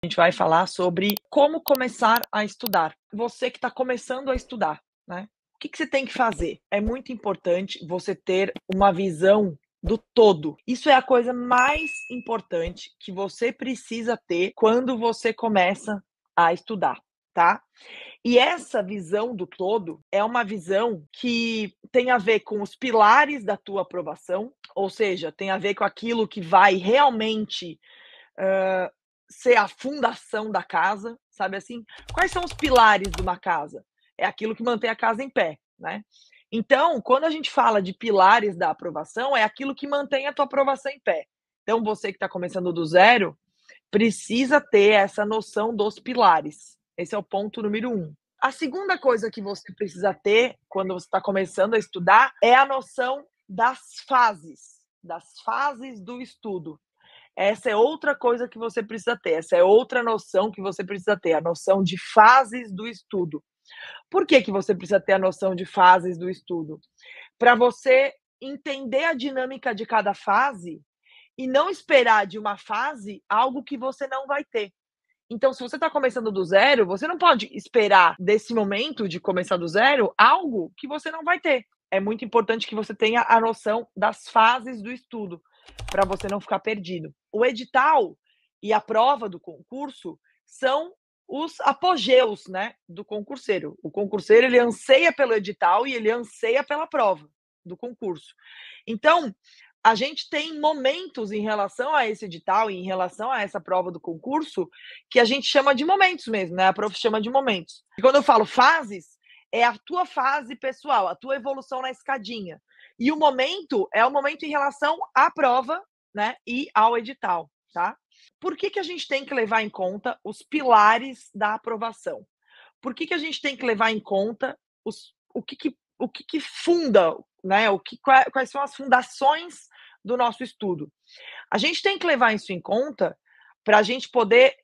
A gente vai falar sobre como começar a estudar. Você que está começando a estudar, né? O que você tem que fazer? É muito importante você ter uma visão do todo. Isso é a coisa mais importante que você precisa ter quando você começa a estudar, tá? E essa visão do todo é uma visão que tem a ver com os pilares da tua aprovação, ou seja, tem a ver com aquilo que vai realmente hã, ser a fundação da casa, sabe assim? Quais são os pilares de uma casa? É aquilo que mantém a casa em pé, né. Então, quando a gente fala de pilares da aprovação, é aquilo que mantém a tua aprovação em pé. Então você que está começando do zero, precisa ter essa noção dos pilares. Esse é o ponto número um. A segunda coisa que você precisa ter, quando você está começando a estudar, é a noção das fases do estudo. Essa é outra coisa que você precisa ter, essa é outra noção que você precisa ter, a noção de fases do estudo. Por que que você precisa ter a noção de fases do estudo? Para você entender a dinâmica de cada fase e não esperar de uma fase algo que você não vai ter. Então, se você está começando do zero, você não pode esperar desse momento de começar do zero algo que você não vai ter. É muito importante que você tenha a noção das fases do estudo, para você não ficar perdido. O edital e a prova do concurso são os apogeus, né, do concurseiro. O concurseiro, ele anseia pelo edital e ele anseia pela prova do concurso. Então, a gente tem momentos em relação a esse edital e em relação a essa prova do concurso, que a gente chama de momentos mesmo, né, a prof chama de momentos. E quando eu falo fases, é a tua fase pessoal, a tua evolução na escadinha. E o momento é o momento em relação à prova, né, e ao edital, tá. Por que que a gente tem que levar em conta os pilares da aprovação? Por que que a gente tem que levar em conta o que que funda, né, quais são as fundações do nosso estudo? A gente tem que levar isso em conta para a gente poder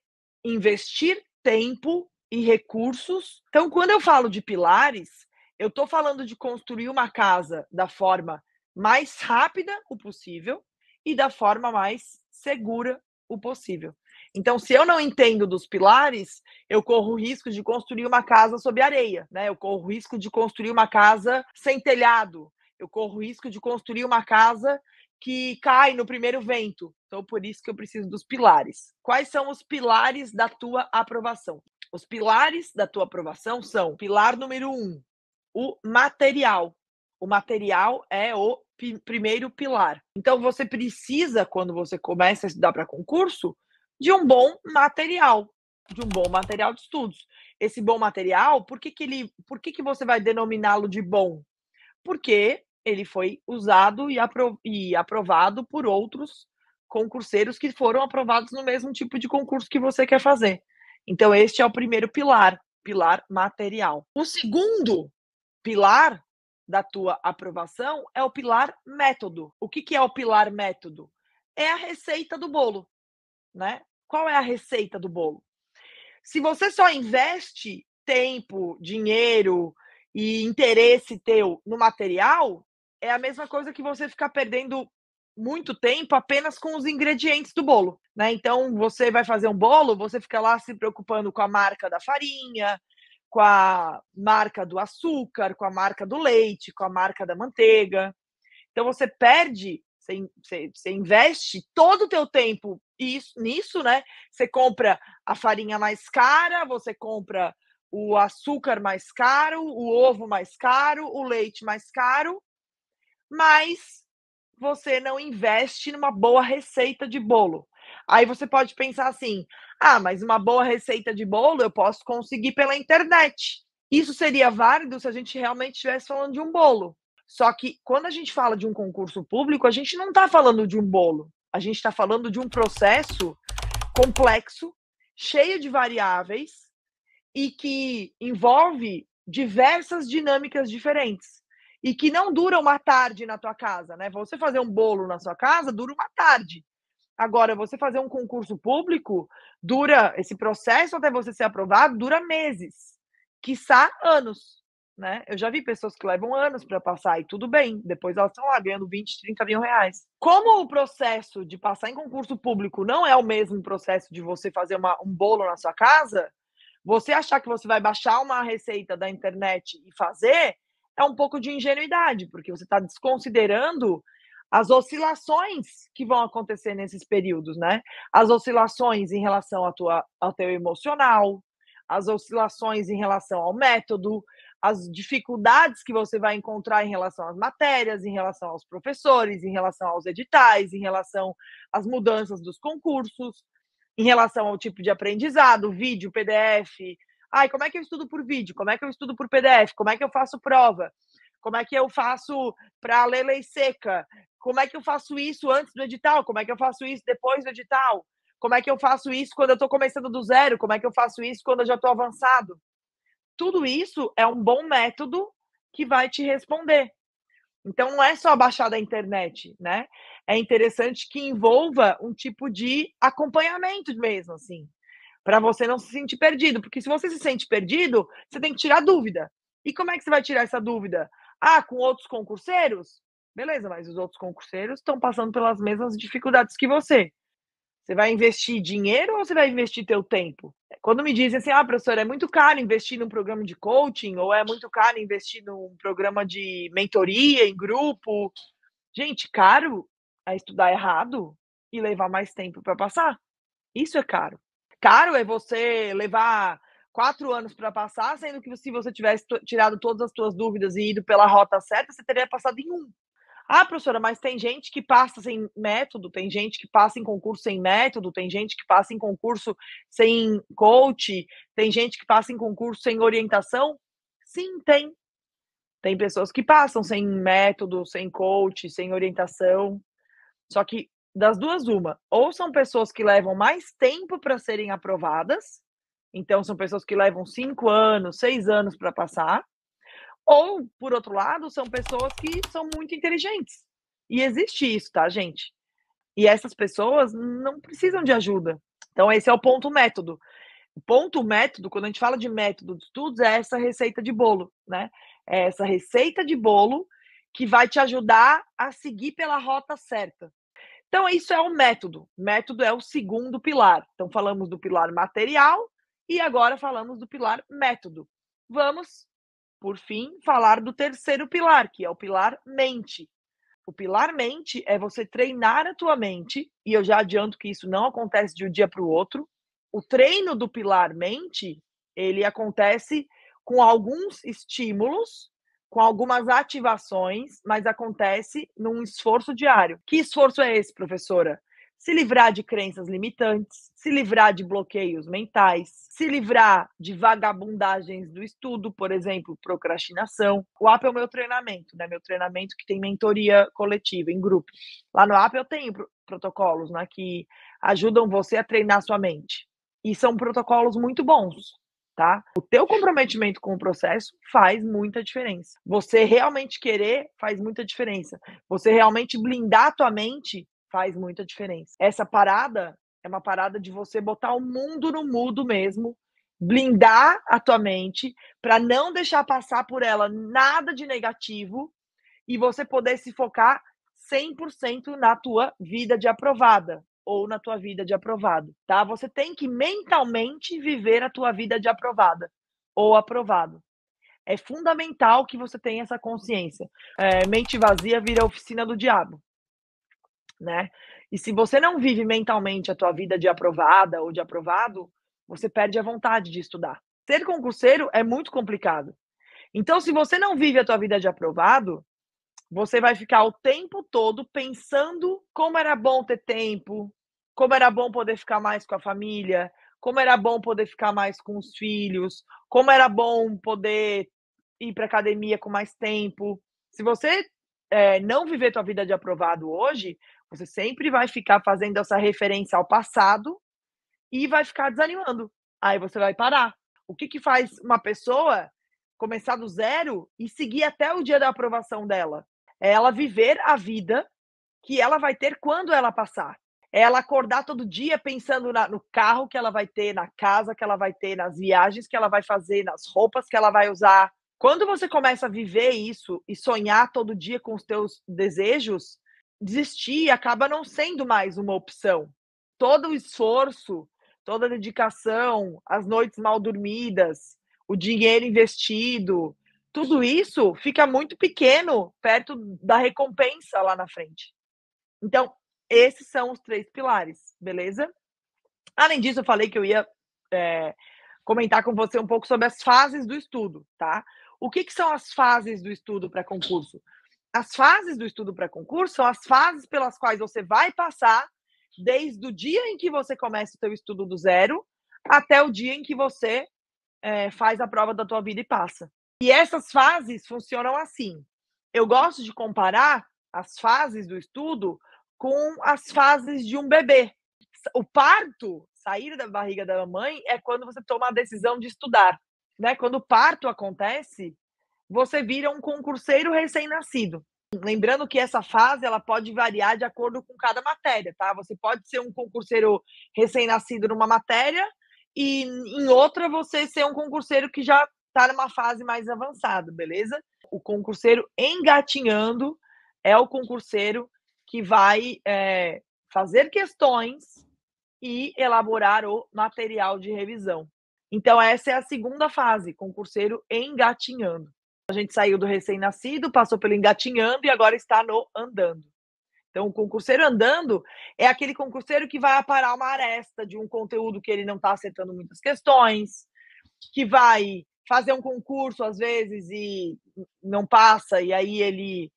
investir tempo e recursos. Então, quando eu falo de pilares, eu estou falando de construir uma casa da forma mais rápida o possível e da forma mais segura o possível. Então, se eu não entendo dos pilares, eu corro o risco de construir uma casa sob areia, né? Eu corro o risco de construir uma casa sem telhado. Eu corro o risco de construir uma casa que cai no primeiro vento. Então, por isso que eu preciso dos pilares. Quais são os pilares da tua aprovação? Os pilares da tua aprovação são: pilar número um, o material. O material é o primeiro pilar. Então, você precisa, quando você começa a estudar para concurso, de um bom material, de um bom material de estudos. Esse bom material, por que que você vai denominá-lo de bom? Porque ele foi usado e aprovado por outros concurseiros que foram aprovados no mesmo tipo de concurso que você quer fazer. Então este é o primeiro pilar, pilar material. O segundo pilar da tua aprovação é o pilar método. O que que é o pilar método? É a receita do bolo, né. Qual é a receita do bolo? Se você só investe tempo, dinheiro e interesse teu no material, é a mesma coisa que você ficar perdendo muito tempo apenas com os ingredientes do bolo, né. Então você vai fazer um bolo, você fica lá se preocupando com a marca da farinha, com a marca do açúcar, com a marca do leite, com a marca da manteiga. Então você perde, você investe todo o teu tempo nisso, né, você compra a farinha mais cara, você compra o açúcar mais caro, o ovo mais caro, o leite mais caro, mas você não investe numa boa receita de bolo. Aí você pode pensar assim: "Ah, mas uma boa receita de bolo eu posso conseguir pela internet". Isso seria válido se a gente realmente estivesse falando de um bolo. Só que quando a gente fala de um concurso público, a gente não está falando de um bolo, a gente está falando de um processo complexo, cheio de variáveis e que envolve diversas dinâmicas diferentes. E que não dura uma tarde na tua casa, né? Você fazer um bolo na sua casa dura uma tarde. Agora, você fazer um concurso público, esse processo até você ser aprovado dura meses, quiçá anos. né? Eu já vi pessoas que levam anos para passar e tudo bem, depois elas estão lá ganhando 20, 30 mil reais. Como o processo de passar em concurso público não é o mesmo processo de você fazer um bolo na sua casa, você achar que você vai baixar uma receita da internet e fazer é um pouco de ingenuidade, porque você está desconsiderando as oscilações que vão acontecer nesses períodos, né? As oscilações em relação ao teu emocional, as oscilações em relação ao método, as dificuldades que você vai encontrar em relação às matérias, em relação aos professores, em relação aos editais, em relação às mudanças dos concursos, em relação ao tipo de aprendizado, vídeo, PDF. Ai, como é que eu estudo por vídeo? Como é que eu estudo por PDF? Como é que eu faço prova? Como é que eu faço para ler lei seca? Como é que eu faço isso antes do edital? Como é que eu faço isso depois do edital? Como é que eu faço isso quando eu estou começando do zero? Como é que eu faço isso quando eu já estou avançado? Tudo isso é um bom método que vai te responder. Então não é só baixar da internet, né? É interessante que envolva um tipo de acompanhamento mesmo, assim, para você não se sentir perdido, porque se você se sente perdido, você tem que tirar dúvida. E como é que você vai tirar essa dúvida? Ah, com outros concurseiros? Beleza, mas os outros concurseiros estão passando pelas mesmas dificuldades que você. Você vai investir dinheiro ou você vai investir teu tempo? Quando me dizem assim: "Ah, professora, é muito caro investir num programa de coaching ou é muito caro investir num programa de mentoria em grupo". Gente, caro é estudar errado e levar mais tempo para passar. Isso é caro. Caro é você levar 4 anos para passar, sendo que se você tivesse tirado todas as suas dúvidas e ido pela rota certa, você teria passado em 1. Ah, professora, mas tem gente que passa sem método, tem gente que passa em concurso sem método, tem gente que passa em concurso sem coach, tem gente que passa em concurso sem orientação? Sim, tem. Tem pessoas que passam sem método, sem coach, sem orientação. Só que das duas, uma, ou são pessoas que levam mais tempo para serem aprovadas, então são pessoas que levam 5 anos, 6 anos para passar, ou, por outro lado, são pessoas que são muito inteligentes. E existe isso, tá, gente? E essas pessoas não precisam de ajuda. Então, esse é o ponto método. O ponto método, quando a gente fala de método de estudos, é essa receita de bolo, né? É essa receita de bolo que vai te ajudar a seguir pela rota certa. Então, isso é o método. Método é o segundo pilar. Então, falamos do pilar material e agora falamos do pilar método. Vamos, por fim, falar do terceiro pilar, que é o pilar mente. O pilar mente é você treinar a tua mente, e eu já adianto que isso não acontece de um dia para o outro. O treino do pilar mente, ele acontece com alguns estímulos, com algumas ativações, mas acontece num esforço diário. Que esforço é esse, professora? Se livrar de crenças limitantes, se livrar de bloqueios mentais, se livrar de vagabundagens do estudo, por exemplo, procrastinação. O AP é o meu treinamento, né? Meu treinamento que tem mentoria coletiva, em grupo. Lá no AP eu tenho protocolos, né, que ajudam você a treinar sua mente. E são protocolos muito bons, tá? O teu comprometimento com o processo faz muita diferença. Você realmente querer faz muita diferença. Você realmente blindar a tua mente faz muita diferença. Essa parada é uma parada de você botar o mundo no mudo mesmo, blindar a tua mente para não deixar passar por ela nada de negativo e você poder se focar 100% na tua vida de aprovada ou na tua vida de aprovado, tá? Você tem que mentalmente viver a tua vida de aprovada ou aprovado. É fundamental que você tenha essa consciência. Mente vazia vira oficina do diabo, né? E se você não vive mentalmente a tua vida de aprovada ou de aprovado, você perde a vontade de estudar. Ser concurseiro é muito complicado. Então, se você não vive a tua vida de aprovado, você vai ficar o tempo todo pensando como era bom ter tempo, como era bom poder ficar mais com a família, como era bom poder ficar mais com os filhos, como era bom poder ir para academia com mais tempo. Se você não viver tua vida de aprovado hoje, você sempre vai ficar fazendo essa referência ao passado e vai ficar desanimando. Aí você vai parar. O que faz uma pessoa começar do zero e seguir até o dia da aprovação dela? É ela viver a vida que ela vai ter quando ela passar. É ela acordar todo dia pensando no carro que ela vai ter, na casa que ela vai ter, nas viagens que ela vai fazer, nas roupas que ela vai usar, Quando você começa a viver isso e sonhar todo dia com os teus desejos, desistir acaba não sendo mais uma opção. Todo o esforço, toda a dedicação, as noites mal dormidas, o dinheiro investido, tudo isso fica muito pequeno perto da recompensa lá na frente. Então, esses são os 3 pilares, beleza? Além disso, eu falei que eu ia, comentar com você um pouco sobre as fases do estudo, tá? O que que são as fases do estudo para concurso? As fases do estudo para concurso são as fases pelas quais você vai passar desde o dia em que você começa o teu estudo do zero, até o dia em que você, faz a prova da tua vida e passa. E essas fases funcionam assim. Eu gosto de comparar as fases do estudo com as fases de um bebê. O parto, sair da barriga da mamãe, é quando você toma a decisão de estudar, né? Quando o parto acontece, você vira um concurseiro recém-nascido. Lembrando que essa fase ela pode variar de acordo com cada matéria, tá? Você pode ser um concurseiro recém-nascido numa matéria e em outra você ser um concurseiro que já está numa fase mais avançada, beleza? O concurseiro engatinhando é o concurseiro que vai fazer questões e elaborar o material de revisão. Então, essa é a segunda fase, concurseiro engatinhando. A gente saiu do recém-nascido, passou pelo engatinhando e agora está no andando. Então, o concurseiro andando é aquele concurseiro que vai aparar uma aresta de um conteúdo que ele não está acertando muitas questões, que vai fazer um concurso às vezes e não passa, e aí ele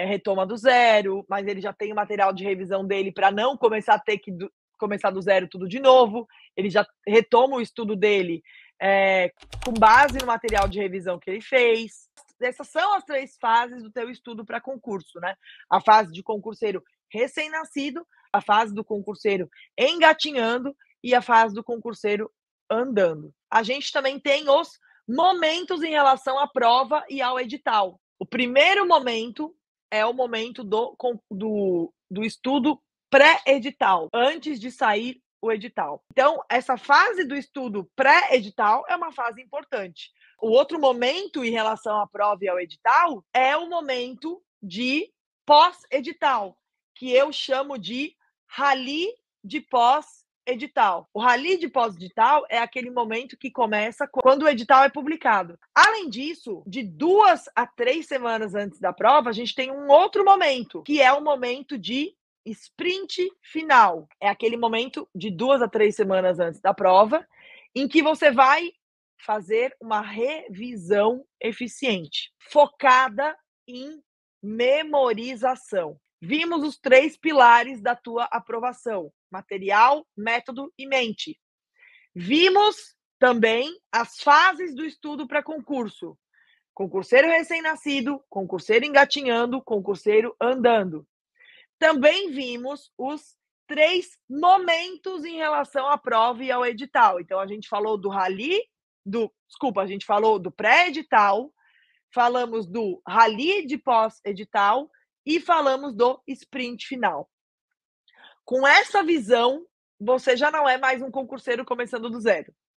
retoma do zero, mas ele já tem o material de revisão dele para não começar a ter que começar do zero tudo de novo, ele já retoma o estudo dele com base no material de revisão que ele fez. Essas são as 3 fases do teu estudo para concurso, né? A fase de concurseiro recém-nascido, a fase do concurseiro engatinhando e a fase do concurseiro andando. A gente também tem os momentos em relação à prova e ao edital. O primeiro momento é o momento do estudo pré-edital, antes de sair o edital. Então, essa fase do estudo pré-edital é uma fase importante. O outro momento em relação à prova e ao edital é o momento de pós-edital, que eu chamo de rally de pós-edital. O rally de pós-edital é aquele momento que começa quando o edital é publicado. Além disso, de 2 a 3 semanas antes da prova, a gente tem um outro momento, que é o momento de sprint final. É aquele momento de 2 a 3 semanas antes da prova, em que você vai fazer uma revisão eficiente, focada em memorização. Vimos os 3 pilares da tua aprovação: material, método e mente. Vimos também as fases do estudo para concurso: concurseiro recém-nascido, concurseiro engatinhando, concurseiro andando. Também vimos os 3 momentos em relação à prova e ao edital. Então, a gente falou do a gente falou do pré-edital, falamos do rally de pós-edital e falamos do sprint final. Com essa visão, você já não é mais um concurseiro começando do zero.